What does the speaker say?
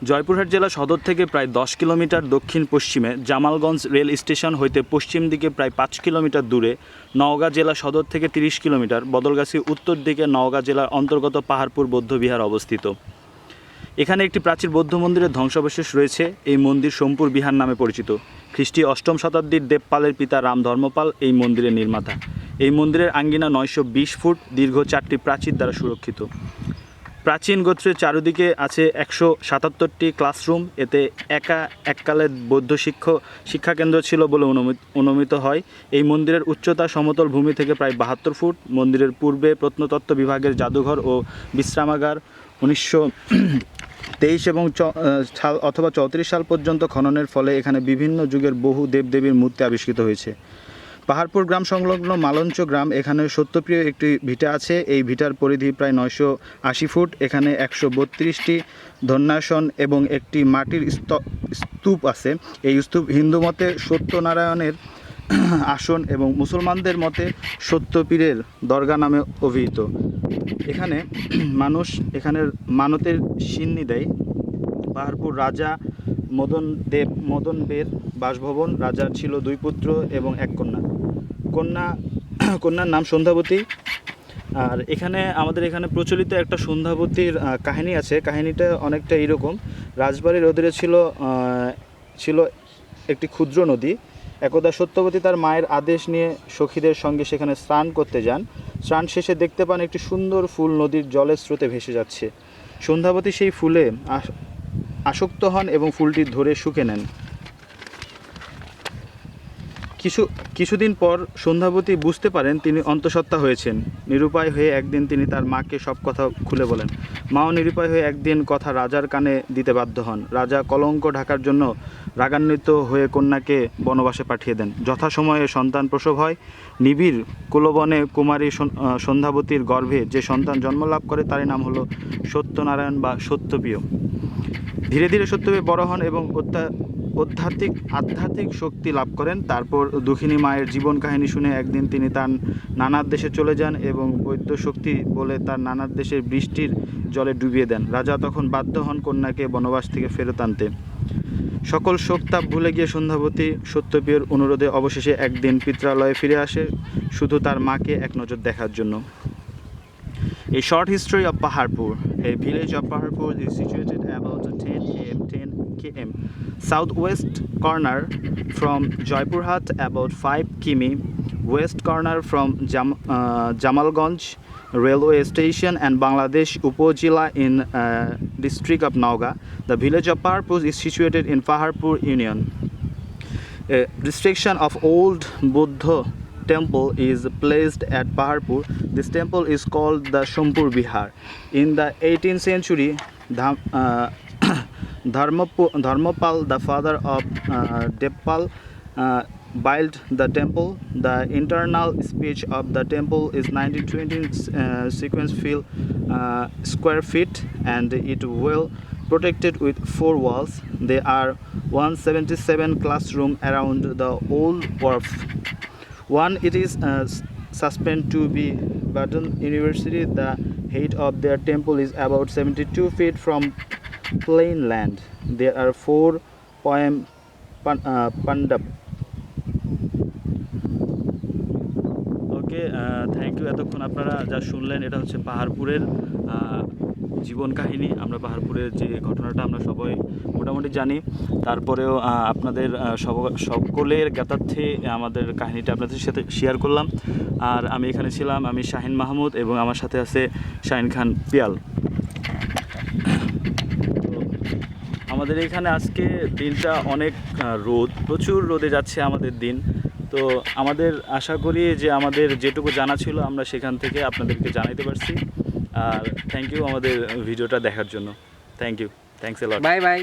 জয়পুরহাট জেলা সদর থেকে প্রায় 10 কিলোমিটার দক্ষিণ পশ্চিমে, জামালগঞ্জ রেল স্টেশন হইতে পশ্চিম দিকে প্রায় 5 কিলোমিটার দূরে, নওগাঁ জেলা সদর থেকে 30 কিলোমিটার, বদলগাছি উত্তর দিকে নওগাঁ জেলার অন্তর্গত পাহাড়পুর বৌদ্ধবিহার অবস্থিত। এখানে একটি প্রাচীন বৌদ্ধ মন্দিরের ধ্বংসাবশেষ রয়েছে। এই মন্দির সোমপুর বিহার নামে পরিচিত। খ্রিস্টীয় 8ম শতাব্দীর দেবপালের পিতা রাম ধর্মপাল এই মন্দিরের নির্মাতা। এই মন্দিরের আঙ্গিনা 920 ফুট, দীর্ঘ 4টি প্রাচীর দ্বারা সুরক্ষিত। প্রাচীন গোত্রের চারদিকে আছে 177টি ক্লাসরুম। এতে এককালে বৌদ্ধ শিক্ষাকেন্দ্র ছিল বলে অনুমিত হয়। এই মন্দিরের উচ্চতা সমতল ভূমি থেকে প্রায় 72 ফুট। মন্দিরের পূর্বে প্রত্নতত্ত্ব বিভাগের জাদুঘর ও বিশ্রামাগার 1923 এবং অথবা 34 সাল পর্যন্ত খননের ফলে এখানে বিভিন্ন যুগের বহু দেবদেবীর মূর্তি আবিষ্কৃত হয়েছে। পাহাড়পুর গ্রাম সংলগ্ন মালঞ্চ গ্রাম, এখানে সত্যপ্রিয় একটি ভিটা আছে। এই ভিটার পরিধি প্রায় 980 ফুট। এখানে 132টি ধন্যাসন এবং একটি মাটির স্তূপ আছে। এই স্তূপ হিন্দু মতে সত্যনারায়ণের আসন এবং মুসলমানদের মতে সত্যপীরের দরগা নামে অভিহিত। এখানে মানুষ এখানের মানতের সিন্নি দেয়। পাহাড়পুর রাজা মদনবের বাসভবন। রাজার ছিল 2 পুত্র এবং 1 কন্যা। কন্যার নাম সন্ধ্যাবতী। আর আমাদের এখানে প্রচলিত একটা সন্ধ্যাবতীর কাহিনী আছে। কাহিনীটা অনেকটা এরকম। রাজবাড়ির অধীনে ছিল একটি ক্ষুদ্র নদী। একদা সত্যবতী তার মায়ের আদেশ নিয়ে সখীদের সঙ্গে সেখানে স্নান করতে যান। স্নান শেষে দেখতে পান একটি সুন্দর ফুল নদীর জলের স্রোতে ভেসে যাচ্ছে। সন্ধ্যাবতী সেই ফুলে আসক্ত হন এবং ফুলটি ধরে শুকে নেন। কিছুদিন পর সন্ধ্যাবতী বুঝতে পারেন তিনি অন্তঃসত্ত্বা হয়েছেন। নিরুপায় হয়ে একদিন তিনি তার মাকে সব কথা খুলে বলেন। মাও নিরুপায় হয়ে একদিন কথা রাজার কানে দিতে বাধ্য হন। রাজা কলঙ্ক ঢাকার জন্য রাগান্বিত হয়ে কন্যাকে বনবাসে পাঠিয়ে দেন। যথাসময়ে সন্তান প্রসব হয়। নিবিড় কুলবনে কুমারী সন্ধ্যাবতীর গর্ভে যে সন্তান জন্ম লাভ করে তারই নাম হলো সত্যনারায়ণ বা সত্যপ্রিয়। ধীরে ধীরে সত্যপ্রিয় বড় হন এবং আধ্যাত্মিক শক্তি লাভ করেন। তারপর দুঃখিনী মায়ের জীবন কাহিনী শুনে একদিন তিনি তার নানার দেশে চলে যান এবং বৈদ্য শক্তি বলে তার নানার দেশের বৃষ্টির জলে ডুবিয়ে দেন। রাজা তখন বাধ্য হন কন্যাকে বনবাস থেকে ফেরত আনতে। সকল শোকতাপ ভুলে গিয়ে সন্ধ্যাবতী সত্যপ্রিয়র অনুরোধে অবশেষে একদিন পিত্রালয়ে ফিরে আসে, শুধু তার মাকে এক নজর দেখার জন্য। A short history of Paharpur. A village of Paharpur is situated about 10 km southwest corner from Jaipurhat, about 5 km west corner from Jamalganj railway station and Bangladesh Upazila in district of Nowga. The village of Paharpur is situated in Paharpur Union. A restriction of old Buddha temple is placed at Paharpur. This temple is called the Sompur Bihar. In the 18th century, Dharmapal, the father of Devpal, built the temple. The internal space of the temple is 1920 sequence fill square feet and it well protected with 4 walls. There are 177 classrooms around the old wharf. One, it is suspended to be Badal University. The height of their temple is about 72 feet from plain land. There are 4 poem pandap. Okay, thank you. এতক্ষণ আপনারা যা শুনলেন এটা হচ্ছে পাহাড়পুরের জীবন কাহিনী। আমরা পাহাড়পুরের যে ঘটনাটা আমরা সবাই মোটামুটি জানি, তারপরেও আপনাদের সকলের জ্ঞাতার্থে আমাদের কাহিনীটা আপনাদের সাথে শেয়ার করলাম। আর আমি এখানে ছিলাম, আমি শাহিন মাহমুদ এবং আমার সাথে আছে শাহিন খান পিয়াল। আমাদের এখানে আজকে দিনটা অনেক প্রচুর রোদে যাচ্ছে আমাদের দিন। তো আমাদের আশা করি যে আমাদের যেটুকু জানা ছিল আমরা সেখান থেকে আপনাদেরকে জানাইতে পারছি। আর থ্যাংক ইউ আমাদের ভিডিওটা দেখার জন্য। Thanks a lot. Bye bye.